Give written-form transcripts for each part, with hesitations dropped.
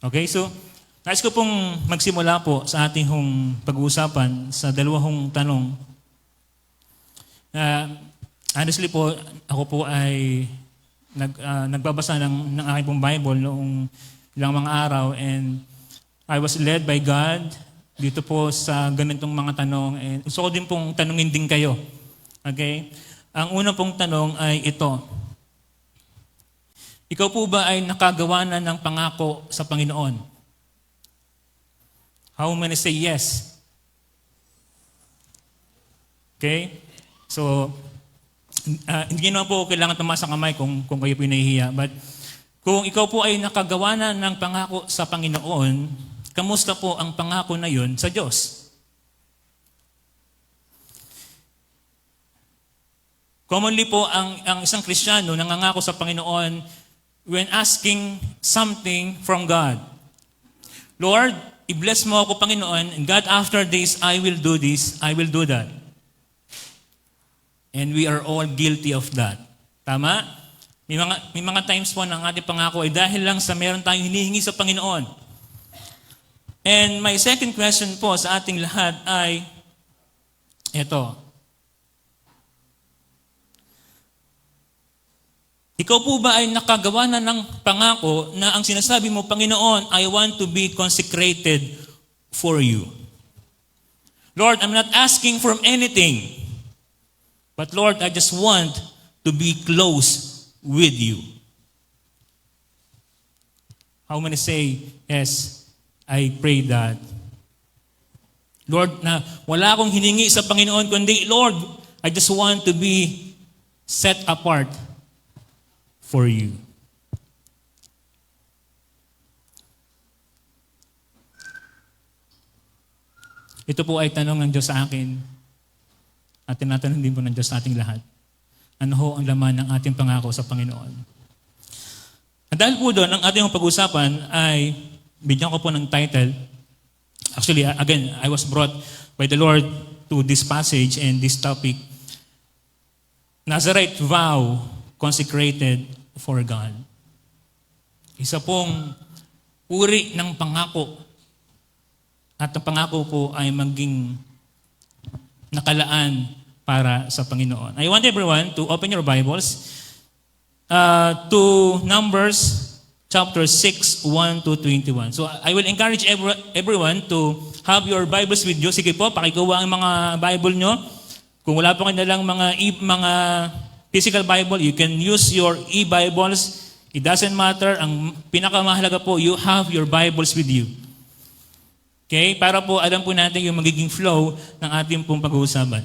Okay, so nais ko pong magsimula po sa ating pag-uusapan sa dalawang tanong. Honestly po, ako po ay nagbabasa ng aking pong Bible noong ilang mga araw, and I was led by God dito po sa ganitong mga tanong, and gusto ko din pong tanungin din kayo. Okay? Ang unang pong tanong ay ito. Ikaw po ba ay nakagawa na ng pangako sa Panginoon? How many say yes? Okay? So, hindi naman po kailangan tumaas ang kamay kung kayo po nahihiya. But kung ikaw po ay nakagawa na ng pangako sa Panginoon, kamusta po ang pangako na yun sa Diyos? Commonly po, ang isang Kristiyano nangangako sa Panginoon when asking something from God. Lord, i-bless mo ako, Panginoon, and God, after this, I will do this, I will do that. And we are all guilty of that. Tama? May mga times po ng ating pangako ay dahil lang sa meron tayong hinihingi sa Panginoon. And my second question po sa ating lahat ay ito. Ikaw po ba ay nakagawa na ng pangako na ang sinasabi mo, Panginoon, I want to be consecrated for you. Lord, I'm not asking for anything. But Lord, I just want to be close with you. How many say, yes, I pray that. Lord, na wala akong hiningi sa Panginoon, kundi, Lord, I just want to be set apart for you. Ito po ay tanong ng Diyos sa akin at tinatanong din po ng Diyos sa ating lahat. Ano ho ang laman ng ating pangako sa Panginoon? At dahil po doon, ang ating pag-usapan ay bigyan ko po ng title. Actually, again, I was brought by the Lord to this passage and this topic. Nazarite vow consecrated for God. Isa pong uri ng pangako. At ang pangako po ay maging nakalaan para sa Panginoon. I want everyone to open your Bibles to Numbers chapter 6, 1 to 21. So I will encourage everyone to have your Bibles with you. Sige po, pakikuha ang mga Bible nyo. Kung wala po kayo nalang mga physical Bible, you can use your e-Bibles. It doesn't matter. Ang pinakamahalaga po, you have your Bibles with you. Okay? Para po alam po natin yung magiging flow ng ating pong pag-uusapan.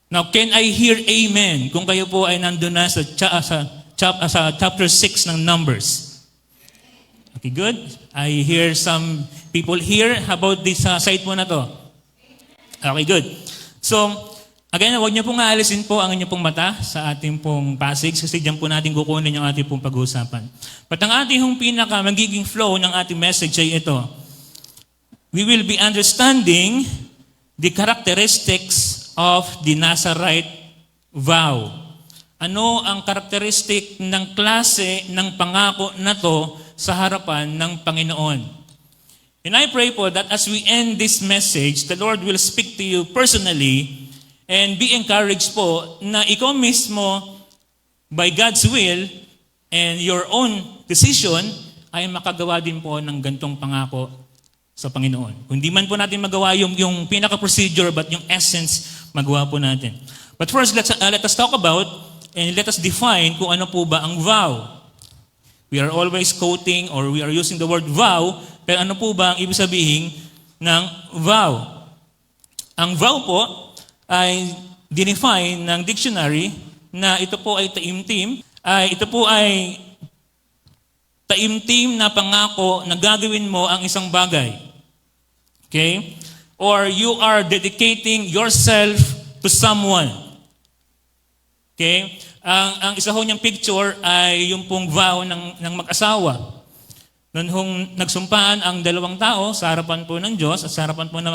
Now, can I hear amen kung kayo po ay nandun na sa chapter 6 ng Numbers? Okay, good. I hear some people here. How about this side po na to? Okay, good. So, again, huwag niyo pong aalisin po ang inyong pong mata sa ating pong passage kasi diyan po natin kukunin yung ating pong pag-uusapan. But ang ating magiging flow ng ating message ay ito. We will be understanding the characteristics of the Nazarite vow. Ano ang karakteristik ng klase ng pangako na to sa harapan ng Panginoon? And I pray po that as we end this message, the Lord will speak to you personally and be encouraged po na ikaw mismo, by God's will and your own decision, ay makagawa din po ng gantong pangako sa Panginoon. Kung di man po natin magawa yung pinaka-procedure, but yung essence, magawa po natin. But first, let us talk about and let us define kung ano po ba ang vow. We are always quoting or we are using the word vow, pero ano po ba ang ibig sabihin ng vow? Ang vow po ay dinefine ng dictionary na ito po ay taimtim. Ito po ay taimtim na pangako na gagawin mo ang isang bagay. Okay? Or you are dedicating yourself to someone. Okay? Ang isa ho niyang picture ay yung pong vow ng mag-asawa. Noon hong nagsumpaan ang dalawang tao sa harapan po ng Diyos at sa harapan po ng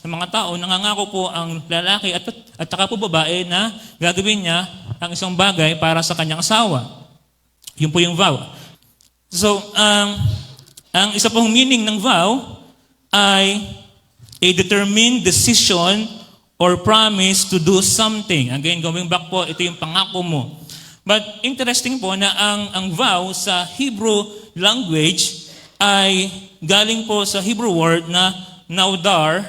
mga tao, nangangako po ang lalaki at saka po babae na gagawin niya ang isang bagay para sa kanyang asawa. Yun po yung vow. So, Ang isa pong meaning ng vow ay a determined decision or promise to do something. Again, going back po, ito yung pangako mo. But interesting po na ang vow sa Hebrew language ay galing po sa Hebrew word na naudar,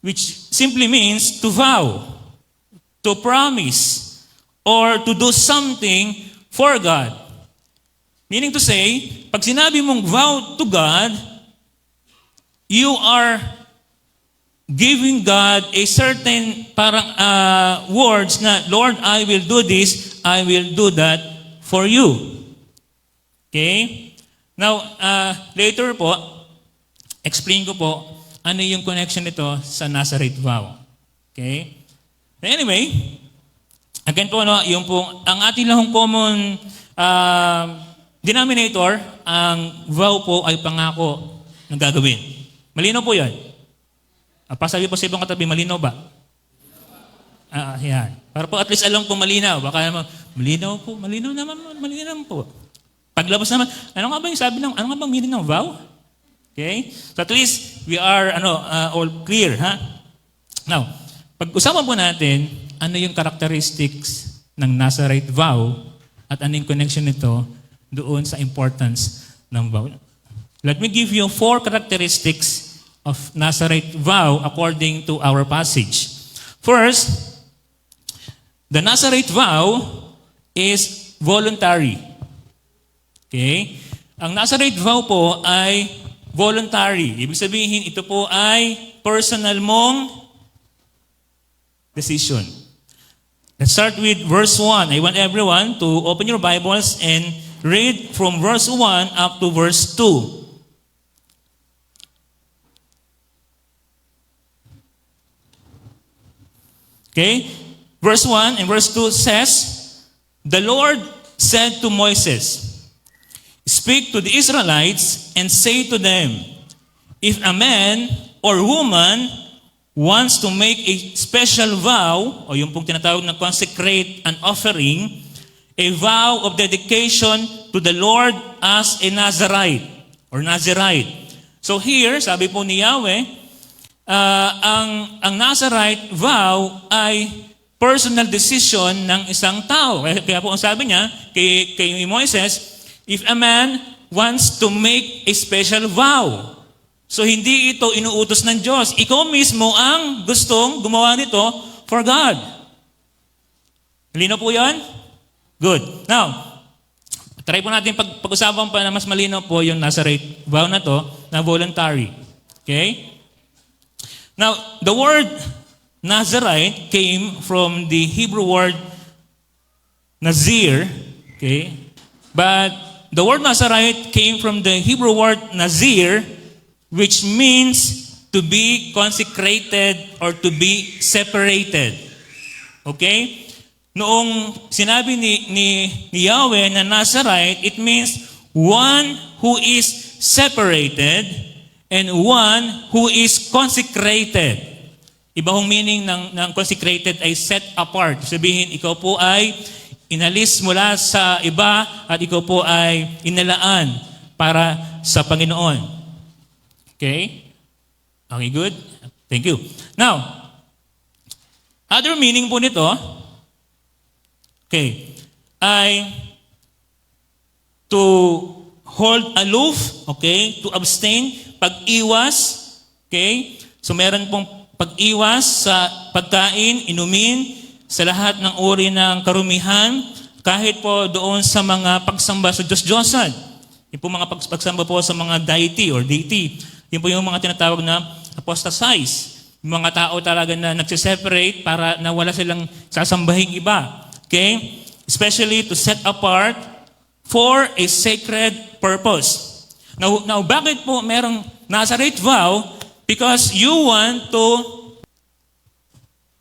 which simply means to vow, to promise, or to do something for God. Meaning to say, pag sinabi mong vow to God, you are giving God a certain parang words na, Lord, I will do this, I will do that for you. Okay? Now, later po, explain ko po ano yung connection nito sa Nazareth vow. Okay? Anyway, again po, yung po, ang ating lahong common denominator, ang vow po ay pangako ng gagawin. Malinaw po yan. Pasabi po sa ibang katabi, malinaw ba? Yan. Para po at least alam po malinaw. Baka naman, malinaw po, malinaw po. Paglabas naman, ano nga ba yung sabi ng, ano nga ba meaning ng vow? Okay? So at least we are all clear, ha? Now, pag-usapan po natin, ano yung characteristics ng Nazareth vow at ano yung connection nito doon sa importance ng vow. Let me give you 4 characteristics of Nazareth vow according to our passage. First, the Nazareth vow is voluntary. Okay? Ang Nazareth vow po ay voluntary. Ibig sabihin, ito po ay personal mong decision. Let's start with verse 1. I want everyone to open your Bibles and read from verse 1 up to verse 2. Okay? Verse 1 and verse 2 says, the Lord said to Moses, speak to the Israelites and say to them, if a man or woman wants to make a special vow, o yung pong tinatawag na consecrate an offering, a vow of dedication to the Lord as a Nazarite or Nazirite. So here, sabi po ni Yahweh, ang Nazarite vow ay personal decision ng isang tao. Kaya po ang sabi niya kay Moises, if a man wants to make a special vow. So hindi ito inuutos ng Diyos. Ikaw mismo ang gustong gumawa nito for God. Malinaw po yan? Good. Now, try po natin pag-usapan pa na mas malinaw po yung Nazareth vow na to na voluntary. Okay? Now, the word Nazarite came from the Hebrew word Nazir. Okay? But the word Nazarite came from the Hebrew word Nazir, which means to be consecrated or to be separated. Okay? Noong sinabi ni Yahweh na Nazarite, it means one who is separated and one who is consecrated. Iba hong meaning ng consecrated ay set apart. Sabihin, ikaw po ay inalis mula sa iba at ikaw po ay inalaan para sa Panginoon. Okay? Okay, good? Thank you. Now, other meaning po nito, okay, ay to hold aloof, okay, to abstain, pag-iwas, okay? So meron pong pag-iwas sa pagkain, inumin, sa lahat ng uri ng karumihan, kahit po doon sa mga pagsamba sa Diyos-Diyosan. Yung po mga pagsamba po sa mga deity or deity. Yun po yung mga tinatawag na apostatize. Yung mga tao talaga na nagsiseparate para na wala silang sasambahing iba. Okay? Especially to set apart for a sacred purpose. Now bakit po merong Nazareth vow? Because you want to...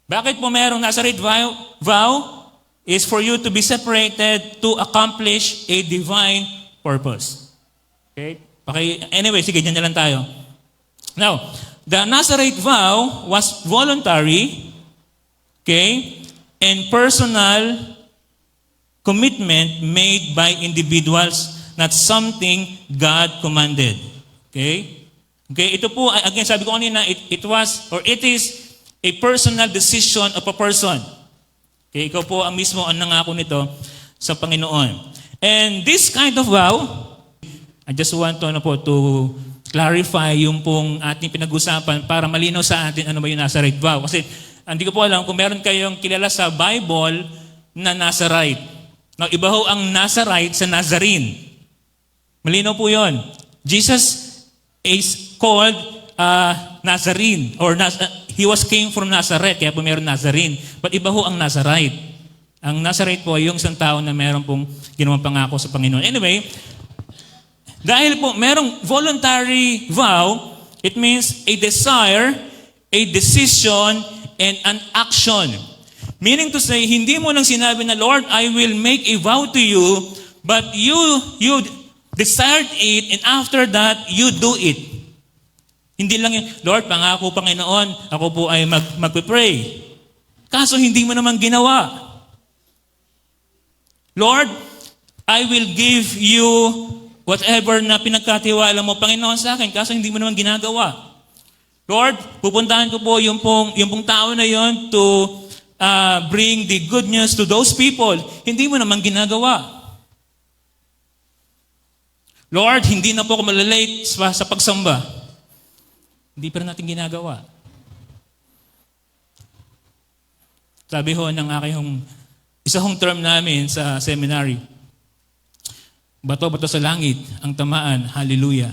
Bakit po merong Nazareth vow? Is for you to be separated to accomplish a divine purpose. Okay? Anyway, sige, dyan na lang tayo. Now, the Nazareth vow was voluntary, okay, and personal commitment made by individuals, not something God commanded. Okay? Okay, ito po, again, sabi ko kanina, it is a personal decision of a person. Okay, ikaw po ang mismo ang nangako nito sa Panginoon. And this kind of vow, I just want to clarify yung pong ating pinag-usapan para malinaw sa atin ano ba yung Nazarite vow. Kasi hindi ko po alam kung meron kayong kilala sa Bible na Nazarite. Now, iba ho ang Nazarite sa Nazarene. Malinaw po yun. Jesus is called Nazarene, or he came from Nazareth, kaya po meron Nazarene. But iba ho ang Nazarite. Ang Nazarite po ay yung isang tao na meron pong ginawang pangako sa Panginoon. Anyway, dahil po merong voluntary vow, it means a desire, a decision, and an action. Meaning to say, hindi mo nang sinabi na, Lord, I will make a vow to you, but you desired it, and after that, you do it. Hindi lang yung, Lord, pangako Panginoon, ako po ay magpe-pray. Kaso hindi mo naman ginawa. Lord, I will give you whatever na pinagkatiwala mo, Panginoon, sa akin. Kaso hindi mo naman ginagawa. Lord, pupuntahan ko po yung pong tao na yon to bring the good news to those people. Hindi mo naman ginagawa. Lord, hindi na po ako malalate sa pagsamba. Hindi pa rin natin ginagawa. Sabi ho ng isa hong term namin sa seminary, bato-bato sa langit, ang tamaan, hallelujah.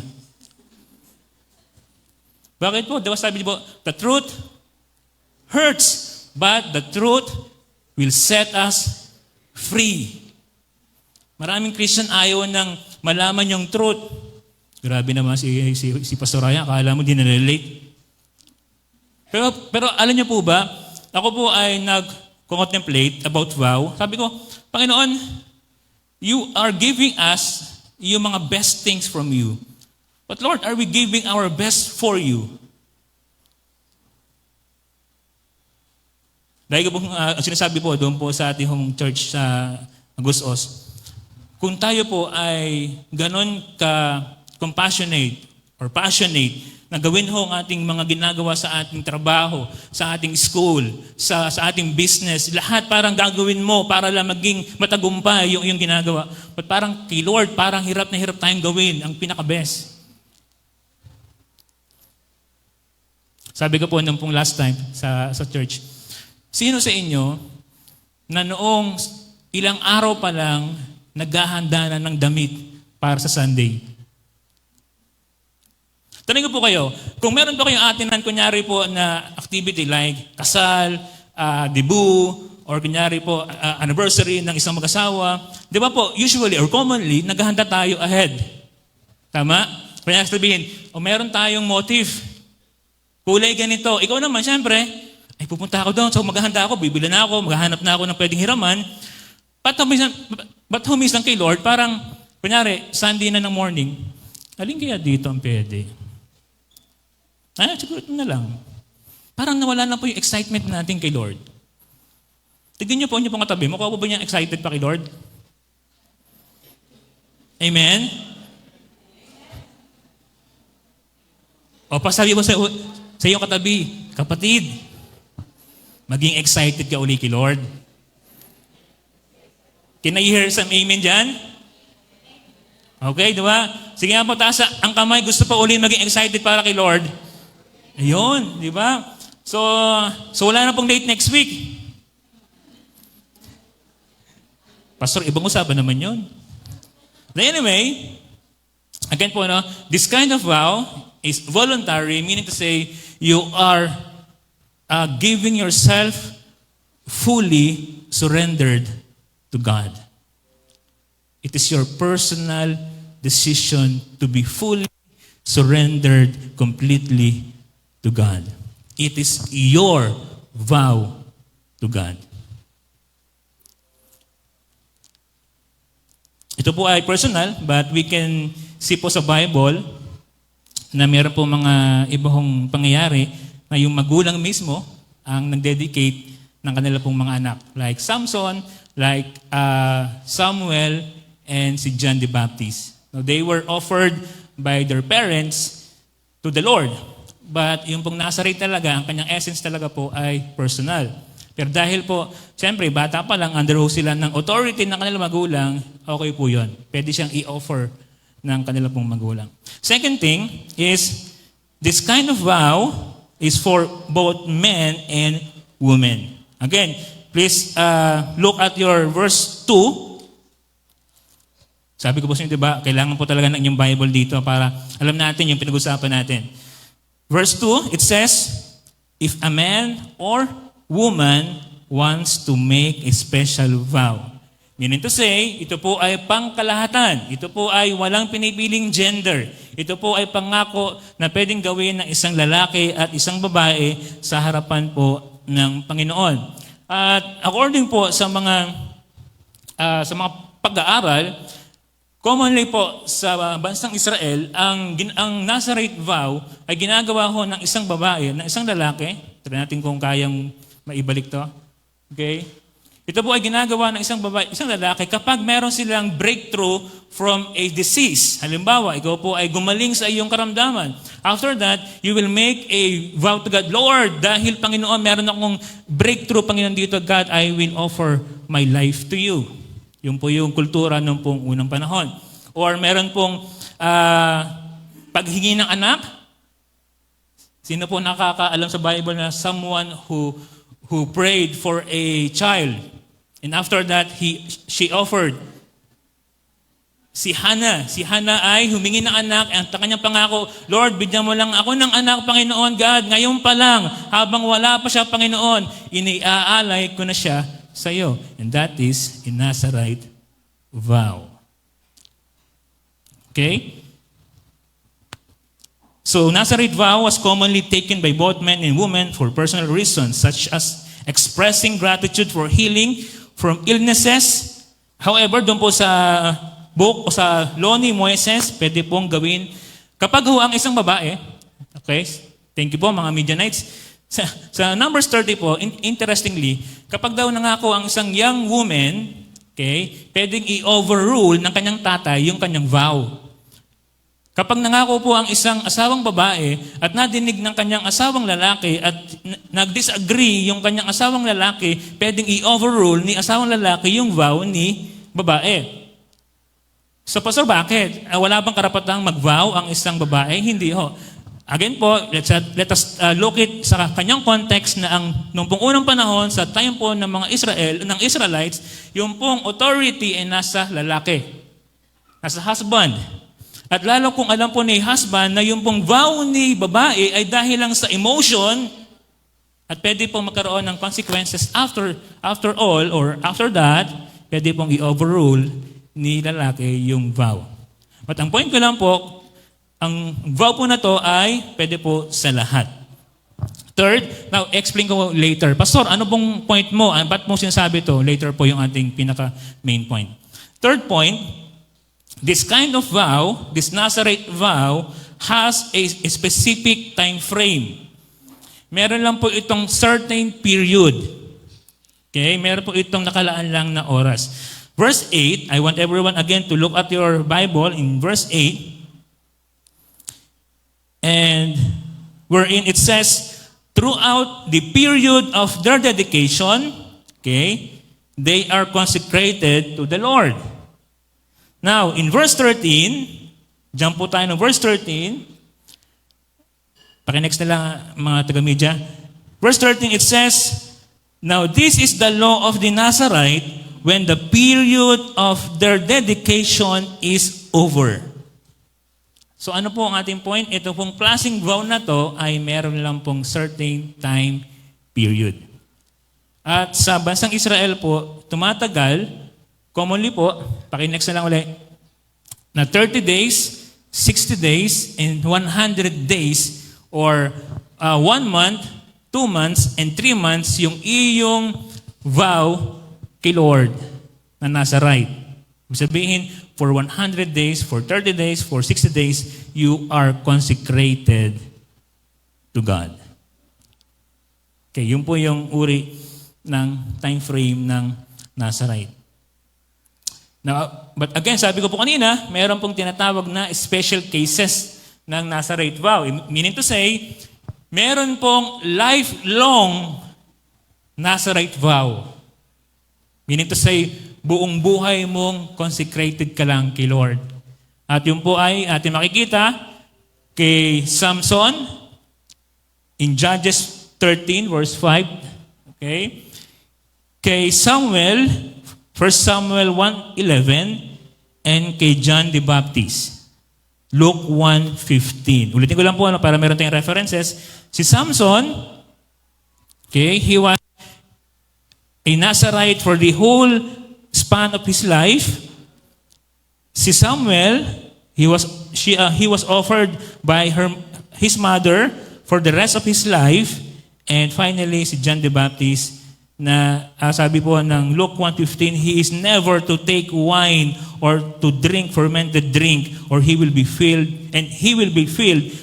Bakit po? Diba sabi po, the truth hurts, but the truth will set us free. Maraming Christian ayaw nang malaman yung truth. Grabe naman si Pastor Ryan, akala mo di na-relate. Pero alam niyo po ba, ako po ay nag-contemplate about vow. Sabi ko, Panginoon, you are giving us yung mga best things from you. But Lord, are we giving our best for you? Dahil po, sinasabi po doon po sa ating home church sa Agusos, kung tayo po ay ganon ka-compassionate or passionate na gawin ho ang ating mga ginagawa sa ating trabaho, sa ating school, sa ating business, lahat parang gagawin mo para lang maging matagumpay yung ginagawa. But parang kay Lord, parang hirap na hirap tayong gawin ang pinaka-best. Sabi ko po nung pong last time sa church, sino sa inyo na noong ilang araw pa lang naghahanda na ng damit para sa Sunday? Tanong ko po kayo, kung meron po kayong atinan, kunyari po na activity like kasal, debut, or kunyari po anniversary ng isang mag-asawa, di ba po, usually or commonly, naghahanda tayo ahead. Tama? Kaya sabihin, meron tayong motive. Kulay ganito. Ikaw naman, syempre, ay pupunta ako doon, so maghahanda ako, bibili na ako, maghahanap na ako ng pwedeng hiraman. But humis lang kay Lord, parang, kunyari, Sunday na ng morning, alin kaya dito ang pwede? Siguro ito na lang. Parang nawala na po yung excitement natin kay Lord. Tignan niyo po katabi. Mukha po ba niya excited pa kay Lord? Amen? O pasabi mo sa iyong katabi, kapatid, maging excited ka uli kay Lord. Can I hear some amen dyan? Okay, di ba? Sige nga po, taas ang kamay. Gusto pa uli maging excited para kay Lord. Ayun, di ba? So wala na pong date next week. Pastor, ibang usapan naman yun. But anyway, again po, this kind of vow is voluntary, meaning to say, you are giving yourself fully surrendered to God. It is your personal decision to be fully surrendered completely to God. It is your vow to God. Ito po ay personal, but we can see po sa Bible na meron po mga ibang pangyayari na yung magulang mismo ang nag-dedicate ng kanila pong mga anak. Like Samson, like Samuel, and si John the Baptist. Now, they were offered by their parents to the Lord. But yung pong Nazarite talaga, ang kanyang essence talaga po ay personal. Pero dahil po, siyempre, bata pa lang, under sila ng authority ng kanilang magulang, okay po yun. Pwede siyang i-offer ng kanilang pong magulang. Second thing is, this kind of vow is for both men and women. Again, please look at your verse 2. Sabi ko po sa inyo, diba, kailangan po talaga ng inyong Bible dito para alam natin yung pinag-usapan natin. Verse 2, it says, if a man or woman wants to make a special vow. Meaning to say, ito po ay pangkalahatan. Ito po ay walang pinipiling gender. Ito po ay pangako na pwedeng gawin ng isang lalaki at isang babae sa harapan po ng Panginoon. At according po sa mga pag-aaral, commonly po sa bansang Israel, ang Nazarite vow ay ginagawa ho ng isang babae, ng isang lalaki. Try natin kung kayang maibalik to. Okay? Ito po ay ginagawa ng isang babae, isang lalaki kapag meron silang breakthrough from a disease. Halimbawa, ikaw po ay gumaling sa iyong karamdaman. After that, you will make a vow to God, Lord, dahil Panginoon, meron akong breakthrough, Panginoon, dito, God, I will offer my life to you. Yung po yung kultura ng pong unang panahon. Or meron pong paghingi ng anak. Sino po nakakaalam sa Bible na someone who prayed for a child. And after that, she offered. Si Hannah ay humingi ng anak. Ang kanyang pangako, Lord, bigyan mo lang ako ng anak, Panginoon God. Ngayon pa lang, habang wala pa siya, Panginoon, iniaalay ko na siya sa iyo. And that is a Nazarite vow. Okay? So, Nazarite vow was commonly taken by both men and women for personal reasons, such as expressing gratitude for healing from illnesses. However, doon po sa book o sa law ni Moises, pwede pong gawin kapag ho ang isang babae, okay, thank you po mga Midianites, sa Numbers 30 po, interestingly, kapag daw nangako ang isang young woman, okay, pwedeng i-overrule ng kanyang tatay yung kanyang vow. Kapag nangako po ang isang asawang babae at nadinig ng kanyang asawang lalaki at nag-disagree yung kanyang asawang lalaki, pwedeng i-overrule ni asawang lalaki yung vow ni babae. So, Pastor, bakit? Wala bang karapatang mag-vow ang isang babae? Hindi ho. Again po, let us look it sa kanyang context na nung pong unang panahon, sa time po ng mga Israelites, yung pong authority ay nasa lalaki, nasa husband. At lalo kung alam po ni husband na yung pong vow ni babae ay dahil lang sa emotion at pwede pong magkaroon ng consequences after all or after that, pwede pong i-overrule ni lalaki yung vow. But ang point ko lang po, ang vow po na to ay pwede po sa lahat. Third, now explain ko later. Pastor, ano pong point mo? Ba't mo sinasabi to? Later po yung ating pinaka main point. Third point, this kind of vow, this Nazarite vow, has a specific time frame. Meron lang po itong certain period. Okay? Meron po itong nakalaan lang na oras. Verse 8, I want everyone again to look at your Bible in verse 8. And wherein it says, throughout the period of their dedication, okay, they are consecrated to the Lord. Now, in verse 13, jump po tayo ng verse 13. Paki-next na lang mga taga-media. Verse 13, it says, now this is the law of the Nazarite when the period of their dedication is over. So ano po ang ating point? Ito pong klaseng vow na to ay meron lang pong certain time period. At sa bansang Israel po, tumatagal, commonly po, paki-next na lang ulit, na 30 days, 60 days, and 100 days, or 1 month, 2 months, and 3 months, yung iyong vow kay Lord na Nazarite. Sabihin, for 100 days, for 30 days, for 60 days, you are consecrated to God. Okay, yun po yung uri ng time frame ng Nazarite. Now, but again, sabi ko po kanina, meron pong tinatawag na special cases ng Nazarite vow. Meaning to say, meron pong lifelong Nazarite vow. Meaning to say, buong buhay mong consecrated ka lang kay Lord. At yun po ay ating makikita kay Samson in Judges 13 verse 5. Okay? Kay Samuel, 1 Samuel 1:11, and kay John the Baptist, Luke 1:15. Ulitin ko lang po para meron tayong references. Si Samson, okay, he was a Nazarite for the whole span of his life. Si Samuel, he was offered by his mother for the rest of his life. And finally, si John the Baptist, na sabi po ng Luke 1:15, he is never to take wine or to drink fermented drink, or he will be filled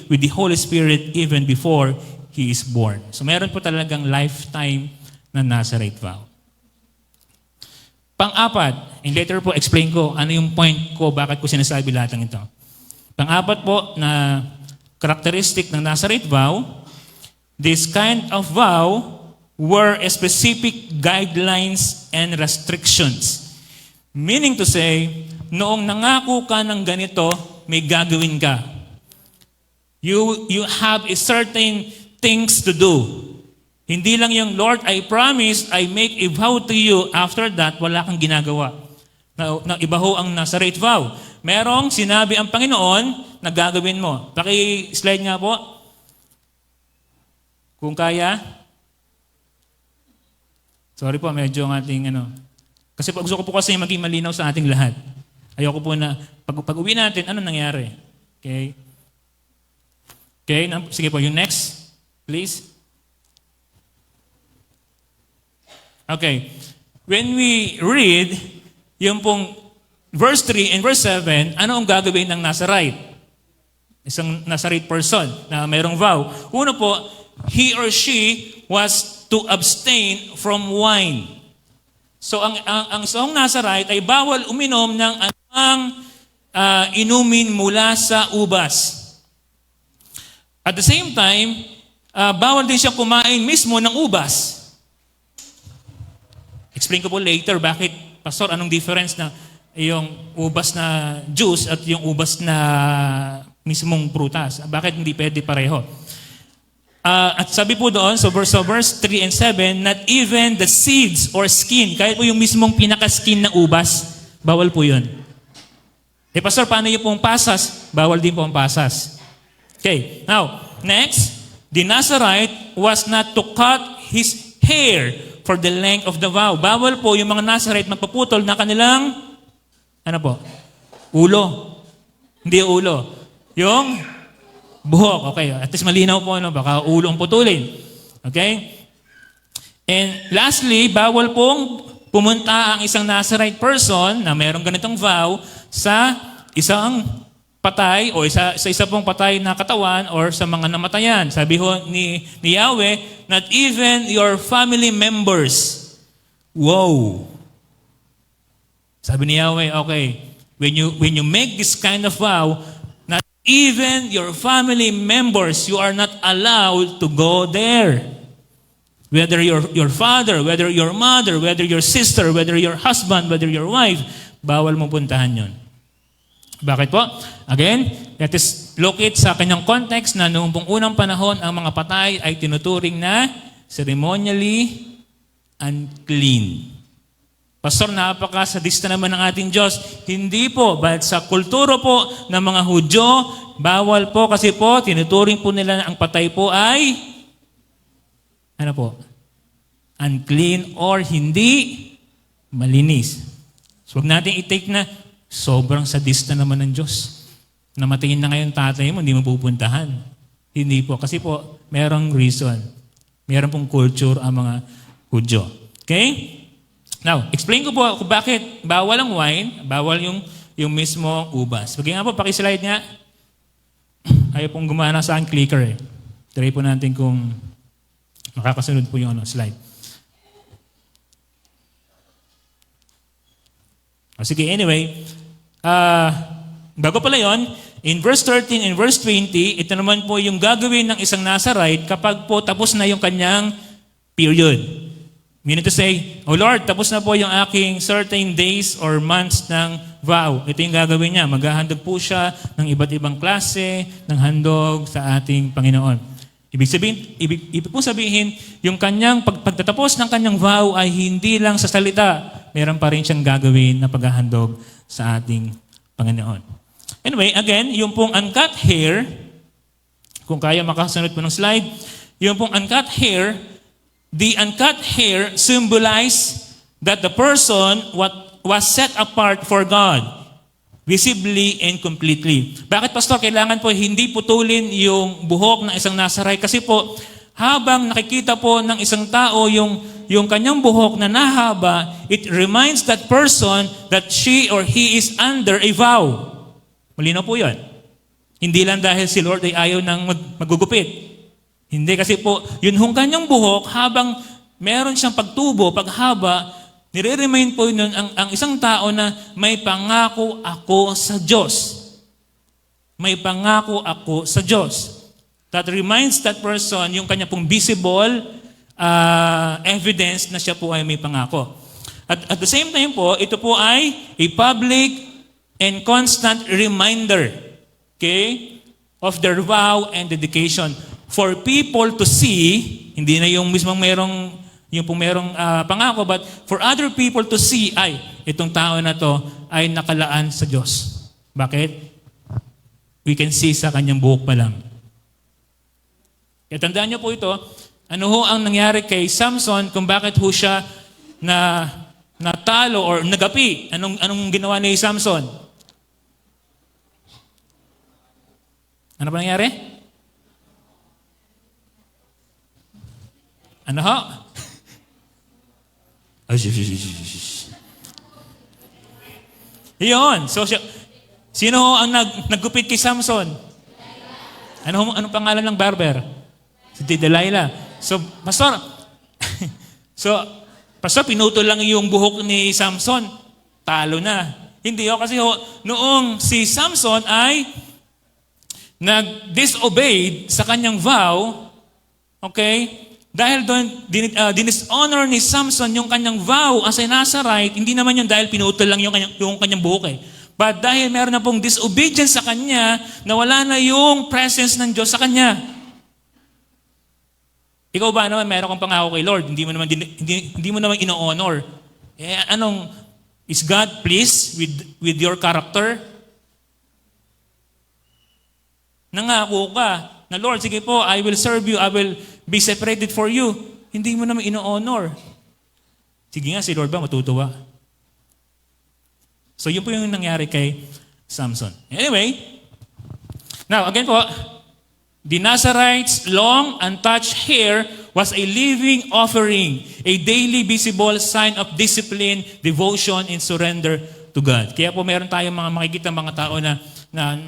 with the Holy Spirit even before he is born. So meron po talagang lifetime na Nazarite vow. Pang-apat, and later po explain ko ano yung point ko, bakit ko sinasabi lahat ng ito. Pang-apat po na characteristic ng Nazarite vow, this kind of vow were specific guidelines and restrictions. Meaning to say, noong nangako ka ng ganito, may gagawin ka. You have a certain things to do. Hindi lang yung, Lord, I promise, I make a vow to you. After that, wala kang ginagawa. Na iba ho ang Nazarite vow. Merong sinabi ang Panginoon na gagawin mo. Paki-slide nga po. Kung kaya. Sorry po, medyo ang ating Kasi gusto ko po kasi maging malinaw sa ating lahat. Ayoko po na pag-uwi natin, ano nangyari? Okay? Okay, sige po, yung next, please. Okay. When we read yung pong verse 3 and verse 7, ano ang gagawin ng Nazarite? Isang Nazarite person na mayroong vow. Uno po, he or she was to abstain from wine. So ang isang Nazarite ay bawal uminom ng anumang inumin mula sa ubas. At the same time, bawal din siya kumain mismo ng ubas. Explain ko po later bakit, Pastor, anong difference na yung ubas na juice at yung ubas na mismong prutas. Bakit hindi pwede pareho? At sabi po doon, so verse 3 and 7, not even the seeds or skin, kahit po yung mismong pinaka-skin ng ubas, bawal po yun. Pastor, paano yung pong pasas? Bawal din po ang pasas. Okay, now, next, the Nazarite was not to cut his hair for the length of the vow. Bawal po yung mga Nazarite magpaputol na kanilang, ulo. Hindi ulo. Yung buhok, okay. At least malinaw po, baka ulo ang putulin. Okay? And lastly, bawal pong pumunta ang isang Nazarite person na mayroong ganitong vow sa isang patay o sa isa pong patay na katawan or sa mga namatayan. Sabi ho ni Yahweh, not even your family members. Wow! Sabi ni Yahweh, okay, when you make this kind of vow, even your family members, you are not allowed to go there. Whether your father, whether your mother, whether your sister, whether your husband, whether your wife, bawal mong puntahan yun. Bakit po? Again, let us look it sa kanyang context na noong pong unang panahon, ang mga patay ay tinuturing na ceremonially unclean. Pastor, napakasadista naman ng ating Diyos. Hindi po, but sa kulturo po ng mga Hudyo, bawal po kasi po, tinuturing po nila na ang patay po ay, unclean or hindi malinis. So huwag natin i-take na sobrang sadista naman ng Diyos. Namatayin na ngayon tatay mo, hindi mo pupuntahan. Hindi po, kasi po, merong reason. Meron pong culture ang mga Hudyo. Okay? Now, explain ko po kung bakit bawal ang wine, bawal yung mismo ubas. Pag nga po, pakislide nga. Ayaw pong gumana sa aking clicker eh. Try po natin kung makakasunod po yung slide. Sige, anyway, bago pala yon, in verse 13 and verse 20, ito naman po yung gagawin ng isang Nazarite kapag po tapos na yung kanyang period. Meaning to say, "Oh Lord, tapos na po yung aking certain days or months ng vow." Ito yung gagawin niya. Maghahandog po siya ng iba't ibang klase ng handog sa ating Panginoon. Ibig po sabihin, yung kanyang pagtatapos ng kanyang vow ay hindi lang sa salita, meron pa rin siyang gagawin na paghahandog sa ating Panginoon. Anyway, again, yung pong uncut hair, kung kaya makasunod po ng slide, yung pong uncut hair, the uncut hair symbolize that the person was set apart for God, visibly and completely. Bakit, Pastor? Kailangan po hindi putulin yung buhok ng isang Nazarite. Kasi po, habang nakikita po ng isang tao yung kanyang buhok na nahaba, it reminds that person that she or he is under a vow. Malinaw po yun. Hindi lang dahil si Lord ay ayaw ng magugupit. Hindi, kasi po, yun hong kanyang buhok, habang meron siyang pagtubo, paghaba, nire-remind po yun ang isang tao na may pangako ako sa Diyos. May pangako ako sa Diyos. That reminds that person, yung kanya pong visible evidence na siya po ay may pangako. At the same time po, ito po ay a public and constant reminder, okay, of their vow and dedication. For people to see, hindi na yung mismong merong pangako, but for other people to see, ay, itong tao na to ay nakalaan sa Diyos. Bakit? We can see sa kanyang buhok pa lang. Kaya tandaan niyo po ito, ano ho ang nangyari kay Samson kung bakit ho siya natalo or nagapi? Anong ginawa ni Samson? Ano ba nangyari? Ano ho? Iyon. So, sino ho ang naggupit kay Samson? Anong pangalan ng barber? Si Delilah. So, Pastor, pinutol lang yung buhok ni Samson. Talo na. Hindi ho, kasi noong si Samson ay nag-disobeyed sa kanyang vow, okay, dahil doon, dishonor ni Samson yung kanyang vow as a Nazarite, hindi naman yun dahil pinutol lang yung kanyang buhok eh. But dahil meron na pong disobedience sa kanya, nawala na yung presence ng Diyos sa kanya. Ikaw ba naman, meron kang pangako kay Lord, hindi mo naman ino-honor. Is God pleased with your character? Nangako ka na, Lord, sige po, I will serve you, I will be separated for you. Hindi mo naman ino-honor. Sige nga, si Lord ba matutuwa? So yun po yung nangyari kay Samson. Anyway, now again po, the Nazarite's long untouched hair was a living offering, a daily visible sign of discipline, devotion, and surrender to God. Kaya po meron tayong mga makikita mga tao na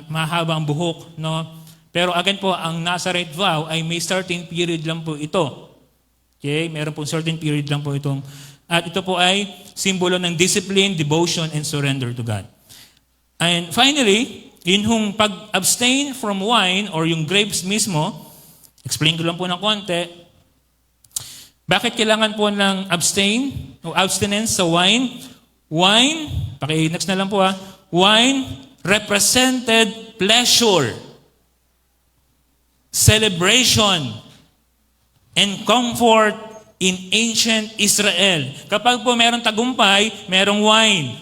mahaba ang buhok, no? Pero again po, ang Nazarite vow ay may certain period lang po ito. Okay? Meron po certain period lang po itong, at ito po ay simbolo ng discipline, devotion, and surrender to God. And finally, yun hong pag-abstain from wine or yung grapes mismo, explain ko lang po ng konti, bakit kailangan po ng abstain o abstinence sa wine? Wine, paki-next na lang po wine represented pleasure, celebration, and comfort in ancient Israel. Kapag po merong tagumpay, merong wine.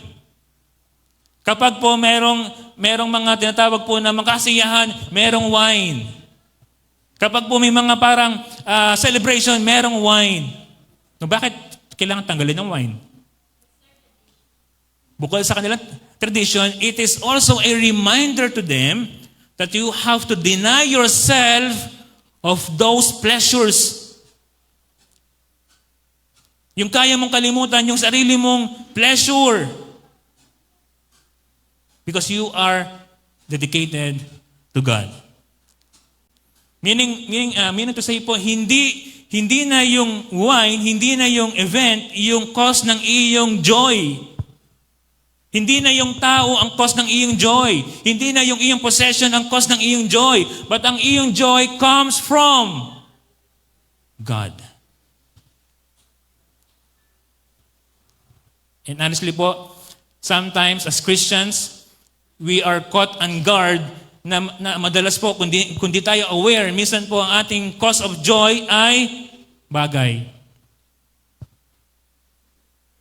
Kapag po merong mga tinatawag po na makasiyahan, merong wine. Kapag po may mga parang celebration, merong wine. No, bakit kailangan tanggalin ng wine? Bukod sa kanilang tradition, it is also a reminder to them that you have to deny yourself of those pleasures. Yung kaya mong kalimutan, yung sarili mong pleasure. Because you are dedicated to God. Meaning to say po, hindi na yung wine, hindi na yung event, yung cause ng iyong joy. Hindi na yung tao ang cause ng iyong joy. Hindi na yung iyong possession ang cause ng iyong joy. But ang iyong joy comes from God. And honestly po, sometimes as Christians, we are caught on guard na madalas po, kundi tayo aware, minsan po ang ating cause of joy ay bagay.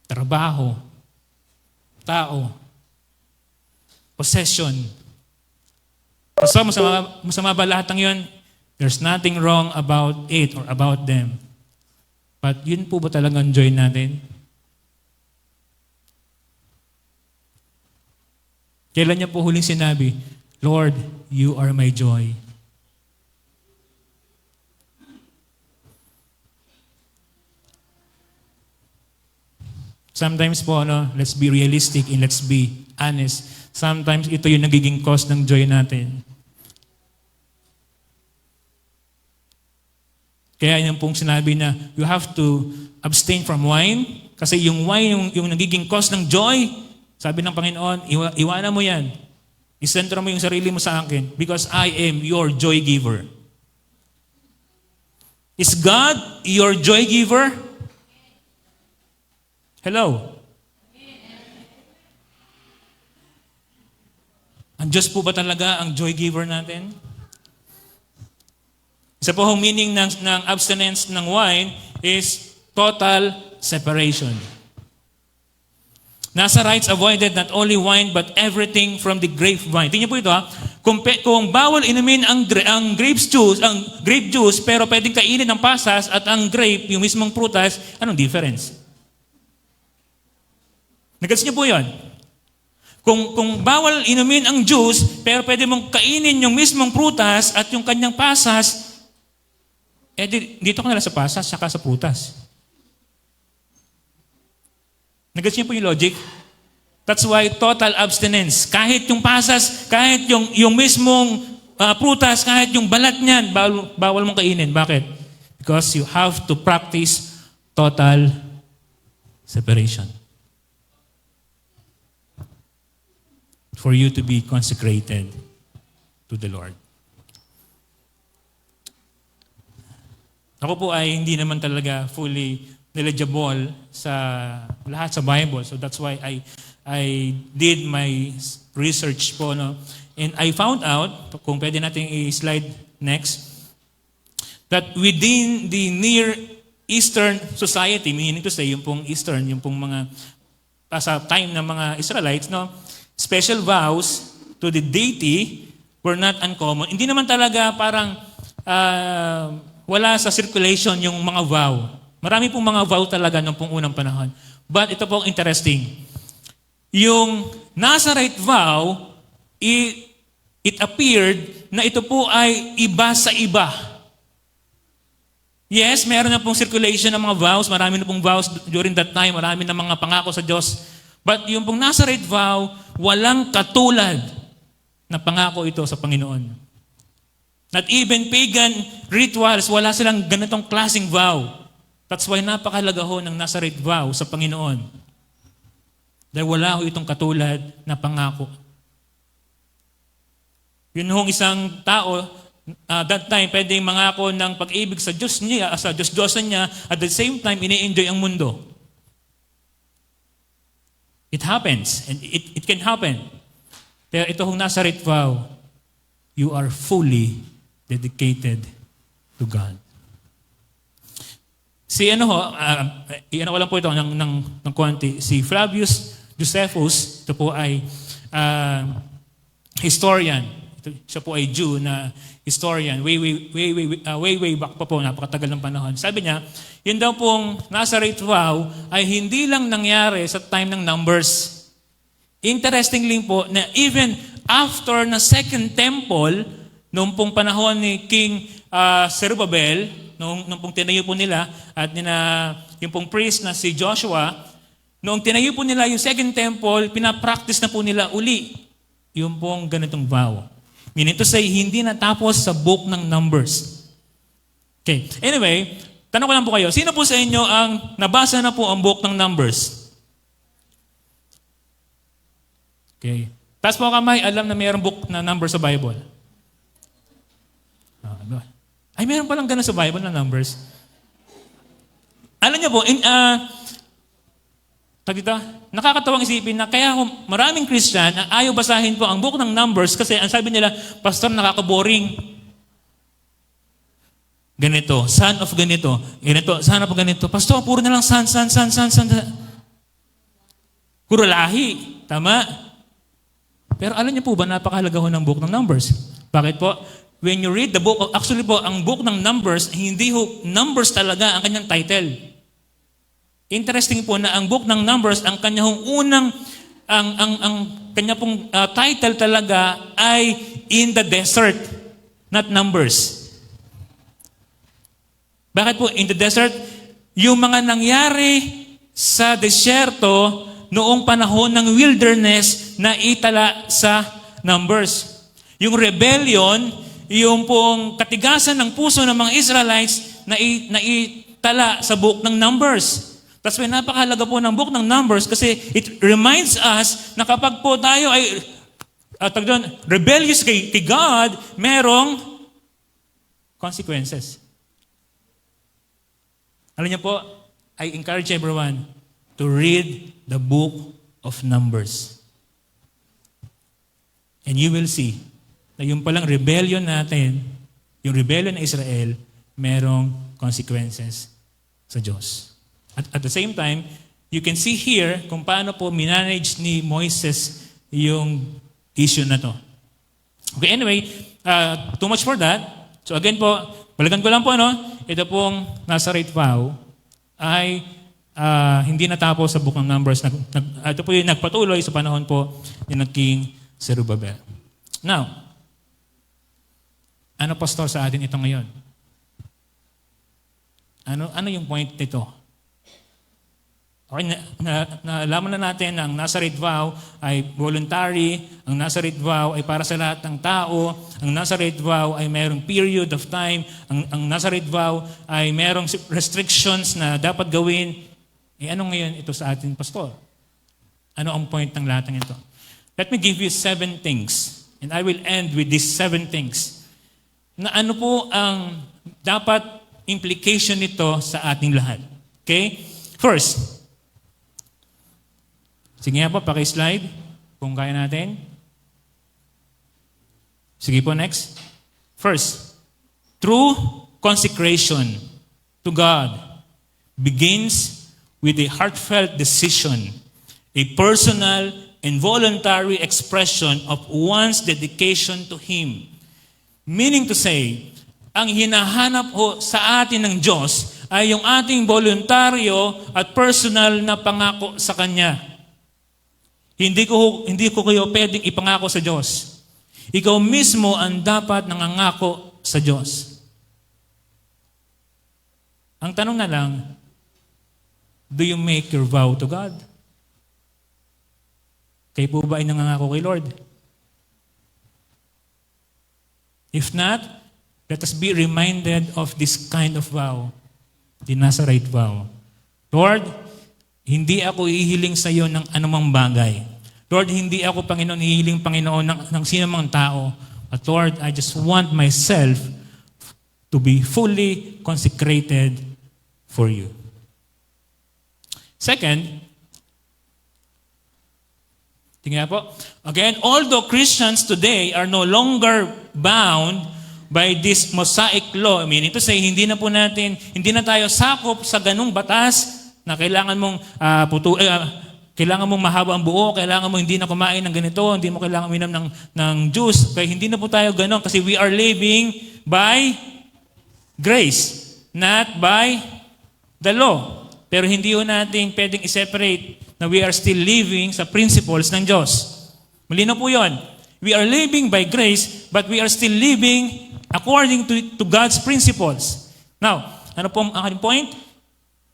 Trabaho, tao, possession. So, masama ba lahat ng yun? There's nothing wrong about it or about them. But yun po ba talagang joy natin? Kailan niya po huling sinabi, Lord, you are my joy. Sometimes po, let's be realistic and let's be honest. Sometimes ito yung nagiging cause ng joy natin. Kaya yung pong sinabi na you have to abstain from wine kasi yung wine yung nagiging cause ng joy. Sabi ng Panginoon, iwanan mo yan. Isentro mo yung sarili mo sa akin because I am your joy giver. Is God your joy giver? Hello? Ang Diyos po ba talaga ang joy giver natin? Isa po ang meaning ng abstinence ng wine is total separation. Nazarites avoided not only wine but everything from the grapevine. Tingnan po ito Kung bawal inumin ang grape juice, pero pwedeng kainin ng pasas at ang grape, yung mismong prutas, anong difference? Nagets niyo po yun? Kung bawal inumin ang juice, pero pwede mong kainin yung mismong prutas at yung kanyang pasas, dito ka na lang sa pasas, saka sa prutas. Nagets niyo po yung logic? That's why total abstinence. Kahit yung pasas, kahit yung mismong prutas, kahit yung balat niyan, bawal mong kainin. Bakit? Because you have to practice total separation. For you to be consecrated to the Lord. Ako po ay hindi naman talaga fully knowledgeable sa lahat sa Bible. So that's why I did my research po. And I found out, kung pwede natin i-slide next, that within the Near Eastern society, meaning to say, yung pong Eastern, yung pong mga, sa time ng mga Israelites, special vows to the deity were not uncommon. Hindi naman talaga parang wala sa circulation yung mga vow. Marami pong mga vow talaga nung pong unang panahon. But ito pong interesting. Yung Nazarite vow, it appeared na ito po ay iba sa iba. Yes, meron na pong circulation ng mga vows. Marami na pong vows during that time. Marami na mga pangako sa Diyos. But yung pong Nazarite vow, walang katulad na pangako ito sa Panginoon. Not even pagan rituals, wala silang ganitong klaseng vow. That's why napakahalaga ho ng Nazarite vow sa Panginoon. Dahil wala ho itong katulad na pangako. Yun hong isang tao, that time, pwedeng mangako ng pag-ibig sa Diyos niya, sa Diyos-Diyosan niya, at the same time, ini-enjoy ang mundo. It happens, and it can happen. Pero ito hong Nazarite vow, you are fully dedicated to God. Si ano ho, iyan ko lang po ito ng konti. Si Flavius Josephus, ito po ay historian. Siya po ay Jew na historian. Way back pa po, napakatagal ng panahon. Sabi niya, yun daw pong Nazarite vow ay hindi lang nangyari sa time ng Numbers. Interestingly po na even after na Second Temple, noong pong panahon ni King Zerubbabel, noong pong tinayo po nila, at yung pong priest na si Joshua, noong tinayo po nila yung Second Temple, pinapractice na po nila uli yung pong ganitong vow. Meaning to say, hindi natapos sa book ng Numbers. Okay. Anyway, tanong ko lang po kayo, sino po sa inyo ang nabasa na po ang book ng Numbers? Okay. Taas po kamay, alam na mayroong book na number sa Bible. Ay, meron palang ganun sa Bible na numbers. Alam niyo po, nakakatawang isipin na kaya maraming Christian ang ayaw basahin po ang book ng Numbers kasi ang sabi nila, Pastor, nakaka-boring. Ganito, son of ganito, son of ganito. Pastor, puro na lang son. Puro lahi. Tama? Pero alam niyo po ba, napakahalaga ho ng book ng Numbers. Bakit po? When you read the book, actually po, ang book ng Numbers, hindi ho, Numbers talaga ang kanyang title. Interesting po na ang book ng Numbers, ang kanyang unang, ang kanya pong title talaga ay In the Desert, not Numbers. Bakit po in the desert? Yung mga nangyari sa desyerto noong panahon ng wilderness na itala sa Numbers. Yung rebellion, yung pong katigasan ng puso ng mga Israelites na itala sa book ng Numbers. That's why napakahalaga po ng book ng Numbers kasi it reminds us na kapag po tayo ay rebellious kay God, merong consequences. Alam niyo po, I encourage everyone to read the book of Numbers. And you will see na yung palang rebellion natin, yung rebellion ng Israel, merong consequences sa Diyos. At the same time, you can see here kung paano po minanage ni Moises yung issue na to. Okay, anyway, too much for that. So again po, balikan ko lang po, ito pong Nazarite vow ay hindi natapos sa book ng Numbers. Ito po yung nagpatuloy sa panahon po ni King Zerubbabel. Now, ano pastor sa atin ito ngayon? Ano yung point nito? Okay, nalaman na natin na ang Nazarite vow ay voluntary, ang Nazarite vow ay para sa lahat ng tao, ang Nazarite vow ay mayroong period of time, ang Nazarite vow ay mayroong restrictions na dapat gawin. Ano ngayon ito sa atin, pastor? Ano ang point ng lahat ng ito? Let me give you 7 things, and I will end with these 7 things. Na ano po ang dapat implication nito sa ating lahat. Okay? First, sige nga po, paki-slide kung kaya natin. Sige po, next. First, true consecration to God begins with a heartfelt decision, a personal and voluntary expression of one's dedication to Him. Meaning to say, ang hinahanap ho sa atin ng Diyos ay yung ating voluntaryo at personal na pangako sa Kanya. Hindi ko kayo pwedeng ipangako sa Diyos. Ikaw mismo ang dapat nangangako sa Diyos. Ang tanong na lang, do you make your vow to God? Kayo po ba ay nangangako kay Lord? If not, let us be reminded of this kind of vow, the Nazarite vow. Lord, hindi ako ihiling sa iyo ng anumang bagay. Lord, hindi ako, Panginoon, ihiling, Panginoon, ng sinumang tao. But Lord, I just want myself to be fully consecrated for you. Second, tingnan po. Again, although Christians today are no longer bound by this Mosaic law, meaning to say, hindi na tayo sakop sa ganung batas na kailangan mong kailangan mong mahaba ang buo, kailangan mo hindi na kumain ng ganito, hindi mo kailangan uminom ng juice. Kaya hindi na po tayo ganon kasi we are living by grace, not by the law. Pero hindi po natin pwedeng i-separate na we are still living sa principles ng Diyos. Malino po yun. We are living by grace, but we are still living according to God's principles. Now, ano po ang aking point?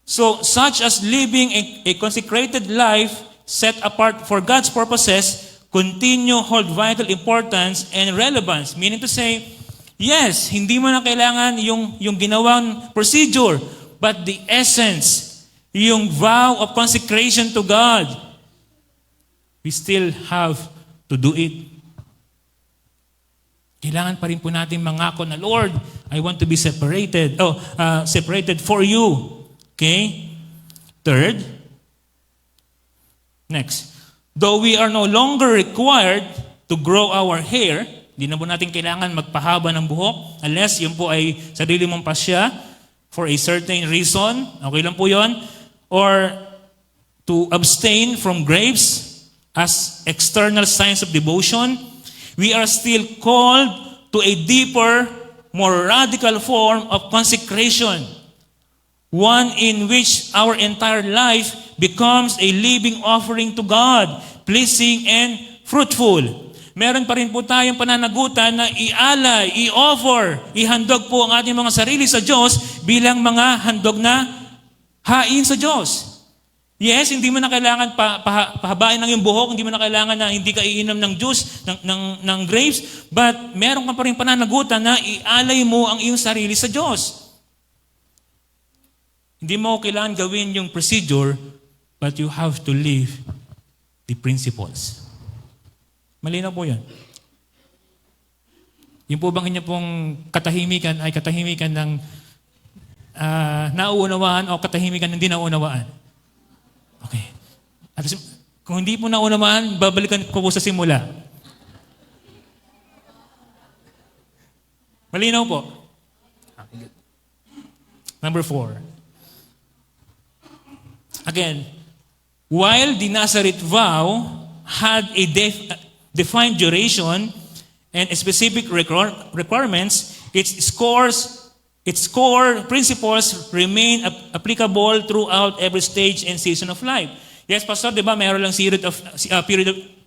So, such as living a consecrated life set apart for God's purposes continue hold vital importance and relevance. Meaning to say, yes, hindi mo na kailangan yung ginawang procedure, but the essence, yung vow of consecration to God, we still have to do it. Kailangan pa rin po natin mangako na, Lord, I want to be separated. Separated for you. Okay? Third, next. Though we are no longer required to grow our hair, hindi na po natin kailangan magpahaba ng buhok unless yun po ay sarili mong pasya for a certain reason. Okay lang po yun. Or to abstain from grapes as external signs of devotion, we are still called to a deeper, more radical form of consecration. One in which our entire life becomes a living offering to God, pleasing and fruitful. Meron pa rin po tayong pananagutan na ialay, i-offer, ihandog po ang ating mga sarili sa Diyos bilang mga handog na hain sa Diyos. Yes, hindi mo na kailangan pahabain ng iyong buhok, hindi mo na kailangan na hindi ka iinom ng juice, ng grapes, but meron ka pa rin pananagutan na ialay mo ang iyong sarili sa Diyos. Hindi mo kailangan gawin yung procedure, but you have to live the principles. Malinaw po yan. Yung po bang inyo pong katahimikan ay katahimikan ng nauunawaan o katahimikan ng hindi nauunawaan? Okay. At kung hindi po naunawaan, babalikan ko po sa simula. Malinaw po. Number 4. Again, while the Nazareth vow had a defined duration and specific requirements, its core principles remain applicable throughout every stage and season of life. Yes, Pastor, di ba mayroon lang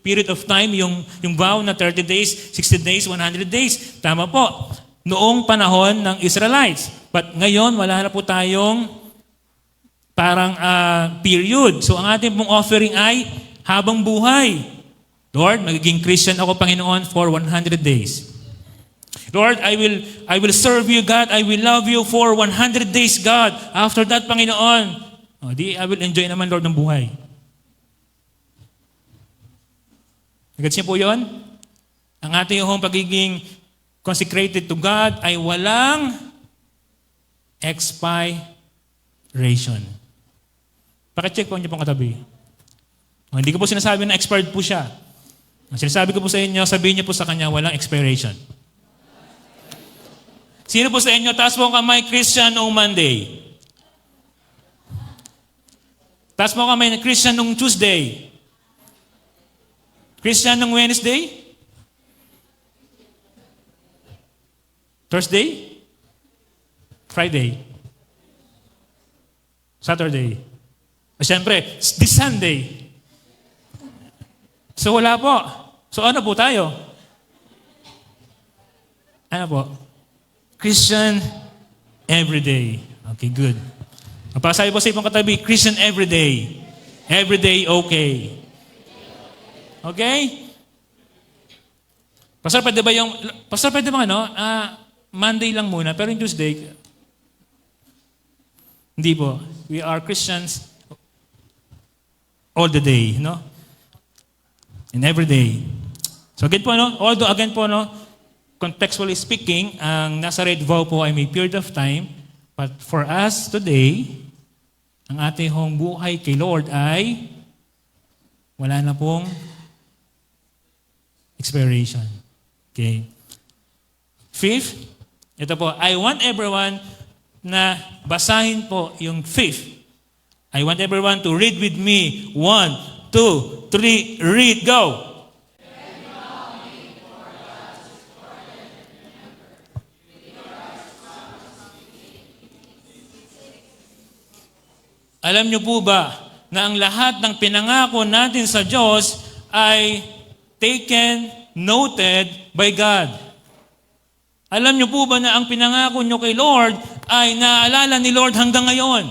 period of time yung vow na 30 days, 60 days, 100 days. Tama po. Noong panahon ng Israelites. But ngayon, wala na po tayong parang period. So ang ating pong offering ay habang buhay. Lord, magiging Christian ako, Panginoon, for 100 days. Lord, I will serve you, God. I will love you for 100 days, God. After that, Panginoon, I will enjoy naman, Lord, ng buhay. Nagets niyo po yun? Ang ating pagiging consecrated to God ay walang expiration. Pakicheck po niyo pong katabi. Hindi ko po sinasabi na expired po siya. Ang sinasabi ko po sa inyo, sabihin niyo po sa kanya, walang expiration. Sino po sa inyo, taas po ang kamay, Christian noong Monday? Taas po ang kamay na Christian noong Tuesday? Christian noong Wednesday? Thursday? Friday? Saturday? Siyempre, this Sunday. So wala po. So ano po tayo? Ano po? Christian every day. Okay, good. Pasabi po sa ibang katabi, Christian every day. Every day, okay. Okay? Pastor, pwede ba Monday lang muna, pero yung Tuesday, hindi po. We are Christians all the day, no? And every day. So again po, although again po, contextually speaking, ang Nazareth vow po ay may period of time, but for us today, ang ating buhay kay Lord ay wala na pong expiration. Okay. Fifth, ito po, I want everyone na basahin po yung fifth. I want everyone to read with me. 1, 2, 3, read, go! Alam niyo po ba na ang lahat ng pinangako natin sa Diyos ay taken, noted by God? Alam niyo po ba na ang pinangako niyo kay Lord ay naaalala ni Lord hanggang ngayon?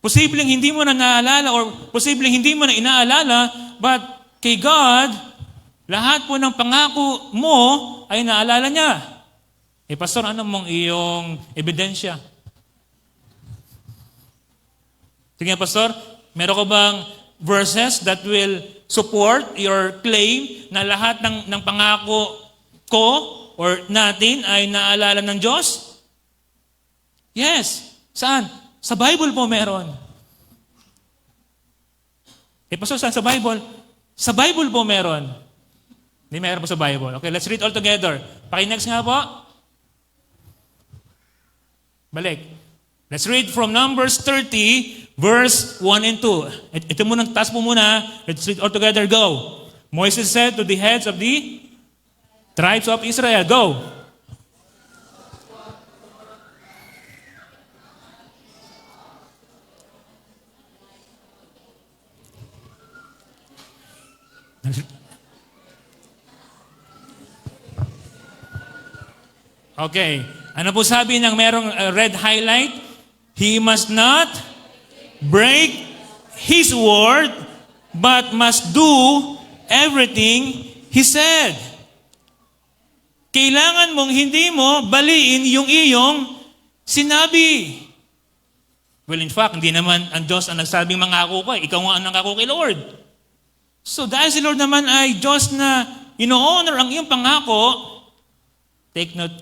Posibleng hindi mo na naalala or posibleng hindi mo na inaalala, but kay God, lahat po ng pangako mo ay naalala niya. Pastor, ano mong iyong ebidensya? Sige, Pastor, meron ka bang verses that will support your claim na lahat ng pangako ko or natin ay naalala ng Diyos? Yes. Saan? Sa Bible po meron. Pastor, saan sa Bible? Sa Bible po meron. Hindi meron po sa Bible. Okay, let's read all together. Paki-next nga po. Balik. Let's read from Numbers 30, verse 1 and 2. Ito muna, taas po muna. Let's read all together. Go. Moses said to the heads of the tribes of Israel, go. Okay. Ano po sabi ng merong red highlight? He must not break His word, but must do everything He said. Kailangan mong hindi mo baliin yung iyong sinabi. Well, in fact, hindi naman ang Diyos ang nagsabing mangako ka. Ikaw nga ang nangako kay Lord. So dahil si Lord naman ay Diyos na ino-honor ang iyong pangako, take note,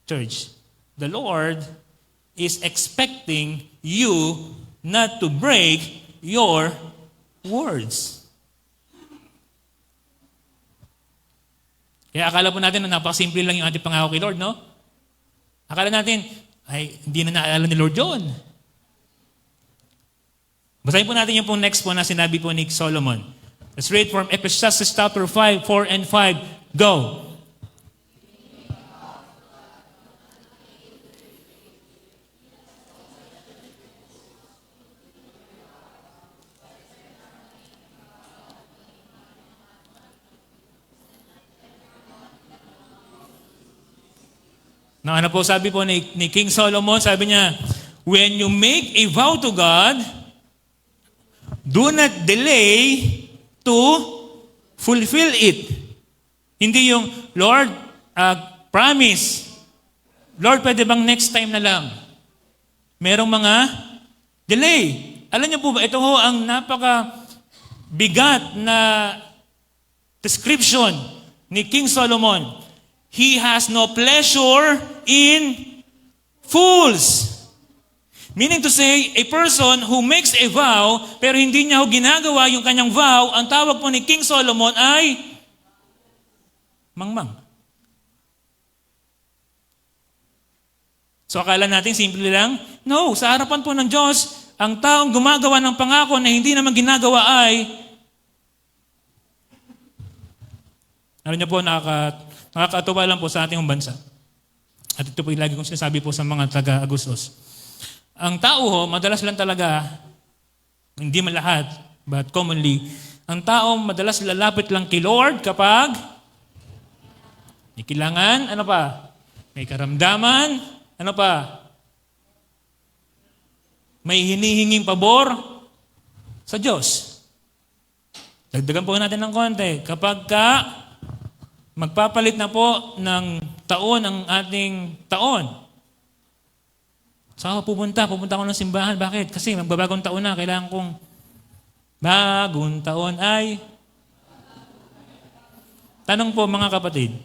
church, the Lord is expecting you not to break your words. Kaya akala po natin na napakasimple lang yung ating pangako kay Lord, no? Akala natin, ay, hindi na naalala ni Lord yun. Basahin po natin yung pong next po na sinabi po ni Solomon. Let's read from Ecclesiastes chapter 5, 4 and 5. Go. Na ano po sabi po ni King Solomon, sabi niya, when you make a vow to God, do not delay to fulfill it. Hindi yung, Lord, promise. Lord, pwede bang next time na lang? Merong mga delay. Alam niyo po ba, ito ho ang napaka-bigat na description ni King Solomon. He has no pleasure in fools. Meaning to say, a person who makes a vow, pero hindi niya ho ginagawa yung kanyang vow, ang tawag po ni King Solomon ay mangmang. So akala natin simple lang? No, sa harapan po ng Diyos, ang taong gumagawa ng pangako na hindi naman ginagawa ay, ano niyo po, nakakatuwa lang po sa ating bansa. At ito po yung lagi kong sinasabi po sa mga taga-Agustos. Ang tao ho, madalas lang talaga, hindi man lahat, but commonly, ang tao madalas lalapit lang kay Lord kapag may kailangan, ano pa? May karamdaman, ano pa? May hinihinging pabor sa Diyos. Dagdagan po natin ng konti. Kapag magpapalit na po ng taon ang ating taon. Saan ako pupunta? Pupunta ako ng simbahan. Bakit? Kasi magbabagong taon na. Kailangan kong bagong taon ay... Tanong po mga kapatid,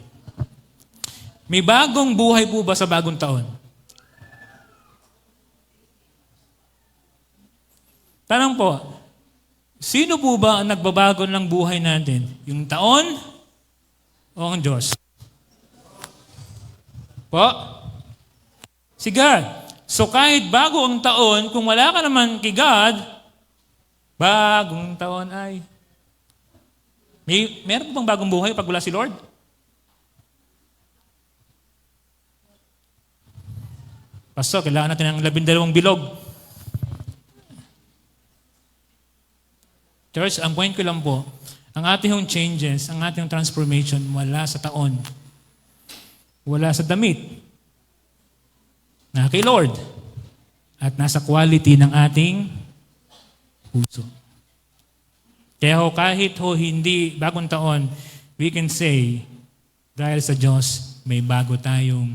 may bagong buhay po ba sa bagong taon? Tanong po, sino po ba ang nagbabago ng buhay natin? Yung taon o ang Diyos? Po? Si God. So kahit bago ang taon, kung wala ka naman kay God, bagong taon ay... Meron po bang bagong buhay pag wala si Lord? Pastor, kailangan natin ng 12 bilog. Church, ang point ko lang po, ang ating changes, ang ating transformation, wala sa taon. Wala sa damit. Na kay Lord. At nasa quality ng ating puso. Kaya ho, kahit ho hindi bagong taon, we can say, dahil sa Diyos, may bago tayong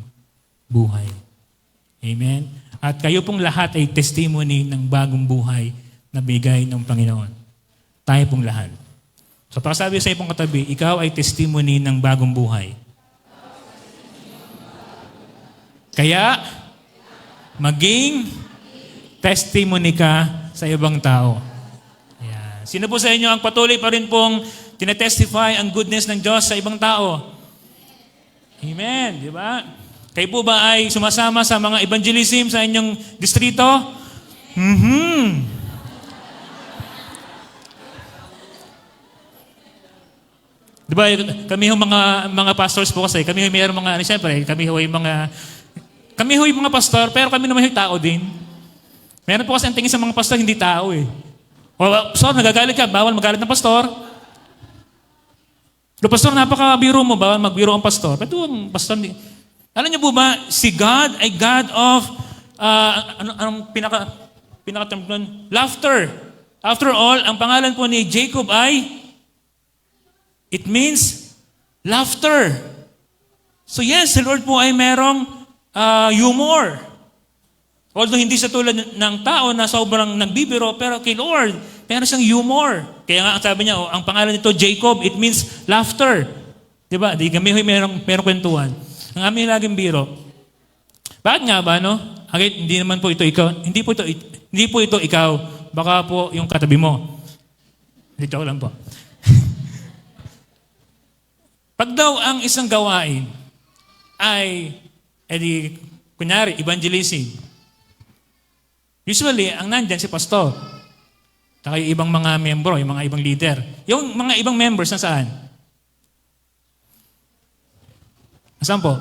buhay. Amen? At kayo pong lahat ay testimony ng bagong buhay na bigay ng Panginoon. Tayo pong lahat. So pasabi sa iyong katabi, ikaw ay testimony ng bagong buhay. Kaya, maging testimony ka sa ibang tao. Ayan. Sino po sa inyo ang patuloy pa rin pong tinetestify ang goodness ng Diyos sa ibang tao? Amen. Di ba? Kayo po ba ay sumasama sa mga evangelism sa inyong distrito? Di ba, kami yung mga pastors po kasi, kami yung mayroong mga, siyempre, kami yung mga pastor, pero kami naman yung tao din. Meron po kasi ang tingin sa mga pastor, hindi tao eh. O, pastor, nagagalit ka, bawal magalit ng pastor. Pero pastor, napaka-biro mo, bawal magbiro ang pastor. Pero ang pastor, alam niyo po ba, si God ay God of, anong pinaka-term nun? Laughter. After all, ang pangalan po ni Jacob ay, it means laughter. So yes, the Lord po ay merong humor. Although hindi sa tulad ng tao na sobrang nagbibiro, pero kay Lord, meron siyang humor. Kaya nga sabi niya, ang pangalan nito Jacob, it means laughter. Diba? Di kami merong kwentuhan. Ang aming laging biro. Bakit nga ba, no? Agad, hindi naman po ito ikaw. Hindi po ito ikaw. Baka po yung katabi mo. Dito ko lang po. Pag daw ang isang gawain ay, kunyari, evangelism. Usually, ang nandyan si pastor. Saka yung ibang mga membro, yung mga ibang leader. Yung mga ibang members, nasaan? Nasaan po?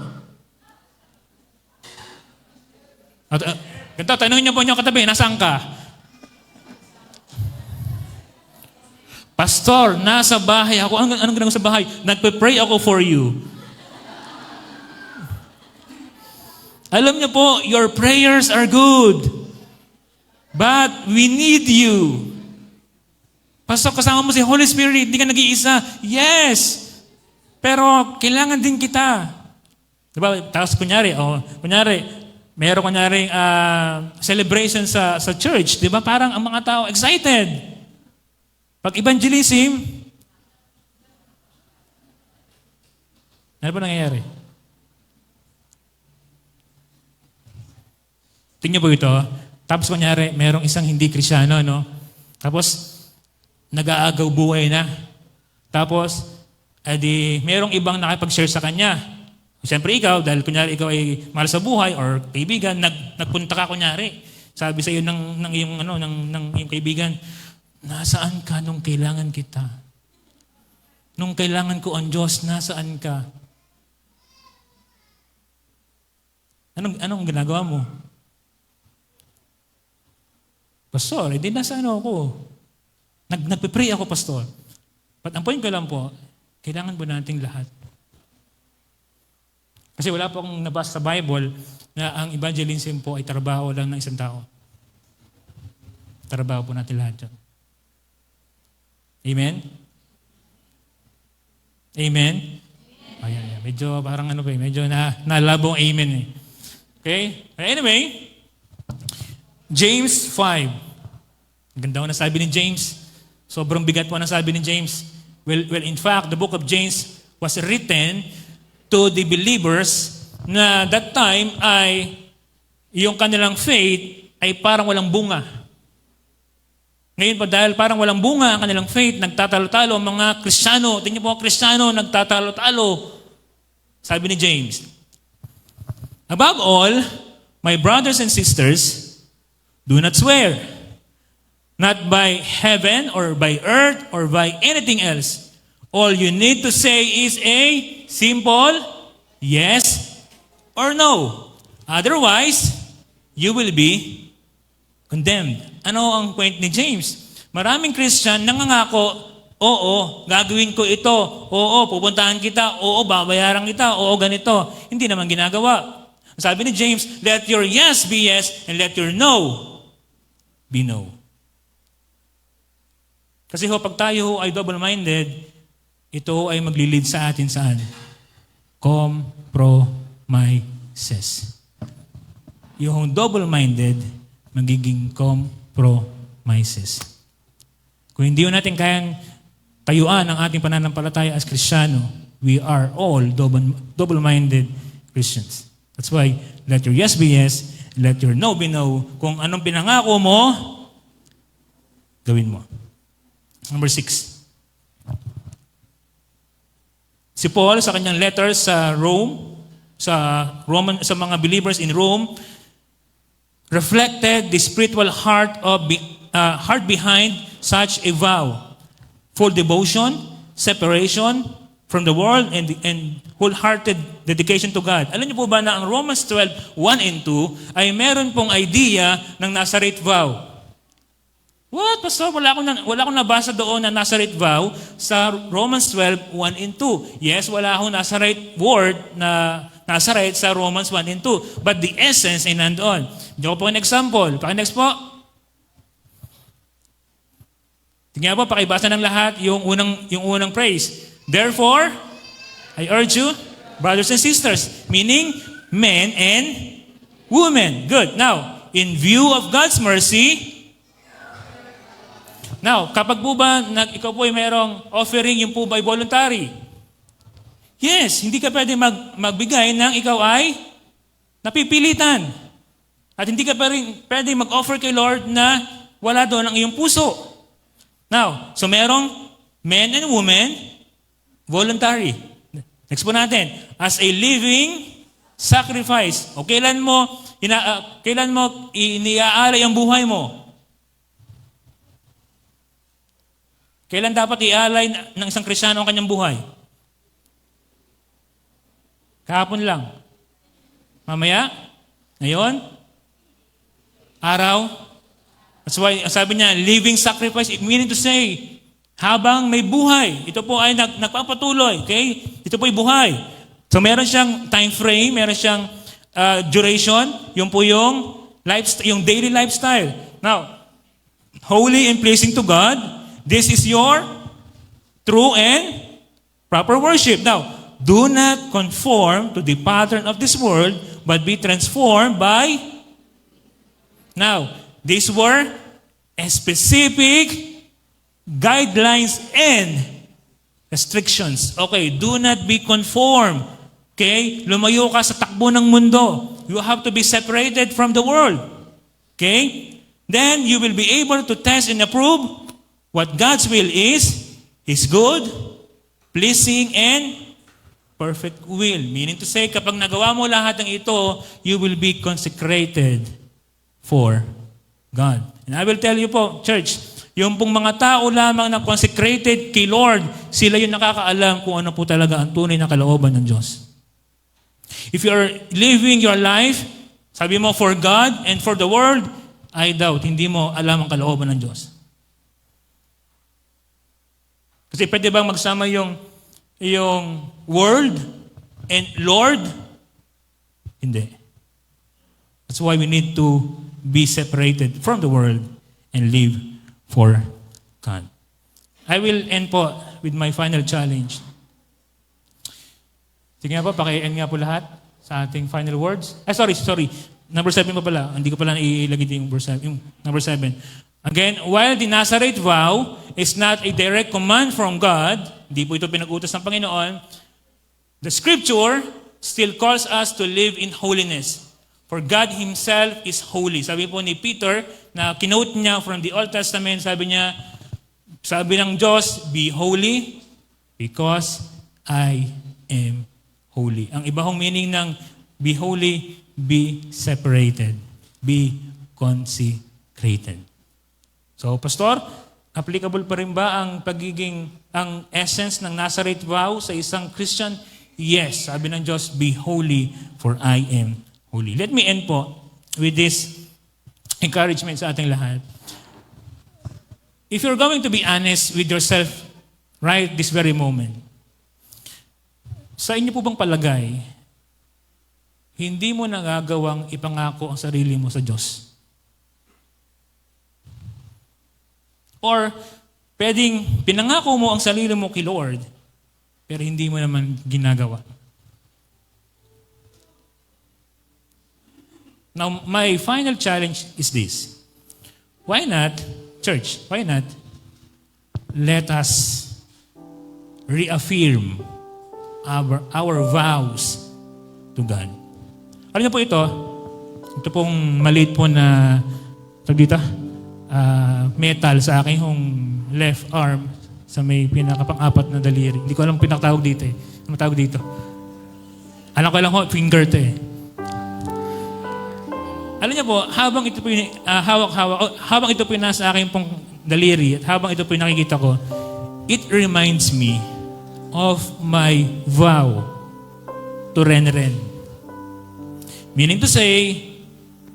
Ganito, tanongin niyo po niyo katabi, nasaan ka? Pastor, nasa bahay ako. Anong ginagawa sa bahay? Nagpe-pray ako for you. Alam niyo po, your prayers are good. But we need you. Pastor, kasama mo si Holy Spirit, hindi ka nag-iisa. Yes. Pero kailangan din kita. Diba? Tapos kunyari, mayroon kunyari celebration sa church. Diba? Parang ang mga tao excited. Pag evangelism, ano ba nangyayari? Tingnan po ito. Tapos kunyari, mayroong isang hindi Krisyano, no? Tapos, nag-aagaw buhay na. Tapos, mayroong ibang nakipag-share sa kanya. Siyempre ikaw, dahil kunyari ikaw ay mahal sa buhay or kaibigan, nagpunta ka kunyari. Sabi sa iyo ng iyong kaibigan, nasaan ka nung kailangan kita? Nung kailangan ko ang Diyos, nasaan ka? Anong ginagawa mo? Pastor, hindi nasaan ako? Nagpe-pray ako, pastor. But ang point ko lang po, kailangan po nating lahat. Kasi wala po akong nabasa sa Bible na ang evangelism po ay trabaho lang ng isang tao. Trabaho po natin lahat dyan. Amen? Amen? Ayan. Medyo parang medyo nalabong amen eh. Okay? Anyway, James 5. Ganda ko na sabi ni James. Sobrang bigat po na sabi ni James. Well, in fact, the book of James was written to the believers na that time ay yung kanilang faith ay parang walang bunga. Ngayon pa dahil parang walang bunga ang kanilang faith, nagtatalo-talo ang mga Kristiyano. Tingnan po ang Kristiyano, nagtatalo-talo. Sabi ni James, above all, my brothers and sisters, do not swear, not by heaven or by earth or by anything else. All you need to say is a simple yes or no. Otherwise, you will be condemned. Ano ang point ni James? Maraming Christian nangangako, oo, gagawin ko ito. Oo, pupuntahan kita. Oo, babayaran kita. Oo, ganito. Hindi naman ginagawa. Sabi ni James, let your yes be yes and let your no be no. Kasi pag tayo ay double-minded, ito ay maglilid sa atin saan? Compromises. Yung double-minded, magiging compromises. Kung hindi natin kayang kayuan ng ating pananampalataya as Kristiyano. We are all double-minded Christians. That's why, let your yes be yes, let your no be no. Kung anong pinangako mo, gawin mo. Number 6. Si Paul sa kanyang letter sa Rome, sa mga believers in Rome, reflected the spiritual heart behind such a vow. Full devotion, separation from the world, and wholehearted dedication to God. Alam niyo po ba na ang Romans 12, 1 and 2 ay meron pong idea ng Nazareth vow? What, Pastor? Wala akong nabasa doon na Nazareth vow sa Romans 12, 1 and 2. Yes, wala akong Nazareth word na Nazareth sa Romans 1 and 2. But the essence ay nandoon. Diyo po an example. Paki-next po. Tingnan po, pakibasa ng lahat yung unang phrase. Therefore, I urge you, brothers and sisters, meaning men and women. Good. Now, in view of God's mercy, now, kapag po ba ikaw po ay merong offering, yung po ba ay voluntary? Yes, hindi ka pwede magbigay nang ikaw ay napipilitan. At hindi ka pwede mag-offer kay Lord na wala doon ang iyong puso. Now, so merong men and women, voluntary. Next po natin, as a living sacrifice. O kailan mo iniaalay ang buhay mo? Kailan dapat ialay ng isang Kristiyano ang kanyang buhay? Kahapon lang. Mamaya? Ngayon? Araw? That's why sabi niya, living sacrifice, meaning to say, habang may buhay, ito po ay nagpapatuloy. Okay? Ito po ay buhay. So meron siyang time frame, meron siyang duration, yung po yung daily lifestyle. Now, holy and pleasing to God, this is your true and proper worship. Now, do not conform to the pattern of this world, but be transformed by... Now, these were specific guidelines and restrictions. Okay, do not be conformed. Okay, lumayo ka sa takbo ng mundo. You have to be separated from the world. Okay? Then you will be able to test and approve what God's will is His good, pleasing, and perfect will. Meaning to say, kapag nagawa mo lahat ng ito, you will be consecrated for God. And I will tell you po, church, yung pong mga tao lamang na consecrated kay Lord, sila yung nakakaalam kung ano po talaga ang tunay na kalooban ng Diyos. If you are living your life, sabi mo, for God and for the world, I doubt, hindi mo alam ang kalooban ng Diyos. Kasi pwede bang magsama yung world and Lord? Hindi. That's why we need to be separated from the world and live for God. I will end po with my final challenge. Sige nga po, paki-end nga po lahat sa ating final words. Sorry. Number 7 pa pala. Hindi ko pala nailagay yung number 7. Again, while the Nazareth vow is not a direct command from God, hindi po ito pinag-utos ng Panginoon, the Scripture still calls us to live in holiness. For God Himself is holy. Sabi po ni Peter, na kinote niya from the Old Testament, sabi ng Diyos, be holy because I am holy. Ang iba hong meaning ng be holy, be separated, be consecrated. So, Pastor, applicable pa rin ba ang essence ng Nazareth vow sa isang Christian? Yes, sabi ng Diyos, be holy for I am holy. Let me end po with this encouragement sa ating lahat. If you're going to be honest with yourself right this very moment, sa inyo po bang palagay, hindi mo nagagawang ipangako ang sarili mo sa Diyos? Or pwedeng pinangako mo ang sarili mo kay Lord, pero hindi mo naman ginagawa. Now, my final challenge is this. Why not, church, why not let us reaffirm our vows to God. Alam niyo po ito pong maliit po na metal sa aking left arm sa may pinakapang-apat na daliri. Hindi ko alam pinakatawag dito eh. Ano tawag dito? Alam ko lang finger to eh. Alam niyo po, habang ito po habang ito po nasa aking pong daliri at habang ito po nakikita ko, it reminds me of my vow to Renren. Meaning to say,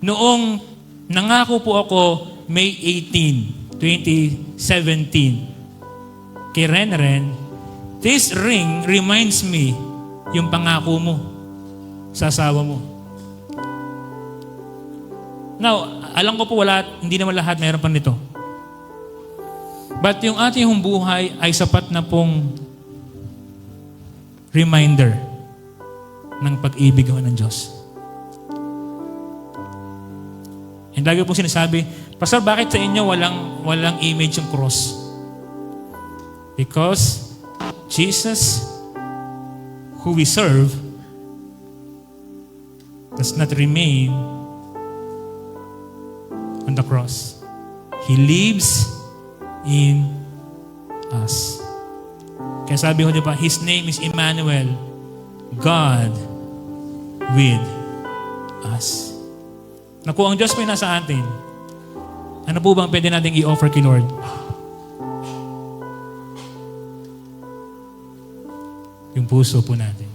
noong nangako po ako May 18, 2017 kay Renren, this ring reminds me yung pangako mo sa asawa mo. Now, alam ko po hindi naman lahat mayroon pa nito. But yung ating buhay ay sapat na pong reminder ng pag-ibig ng Diyos. And lagi po sinasabi, Pastor, bakit sa inyo walang image yung cross? Because Jesus, who we serve, does not remain on the cross. He lives in us. Kaya sabi ko, di ba, His name is Emmanuel, God with us. Naku, ang Diyos po yung nasa atin. Ano po bang pwede natin i-offer kay Lord? Yung puso po natin.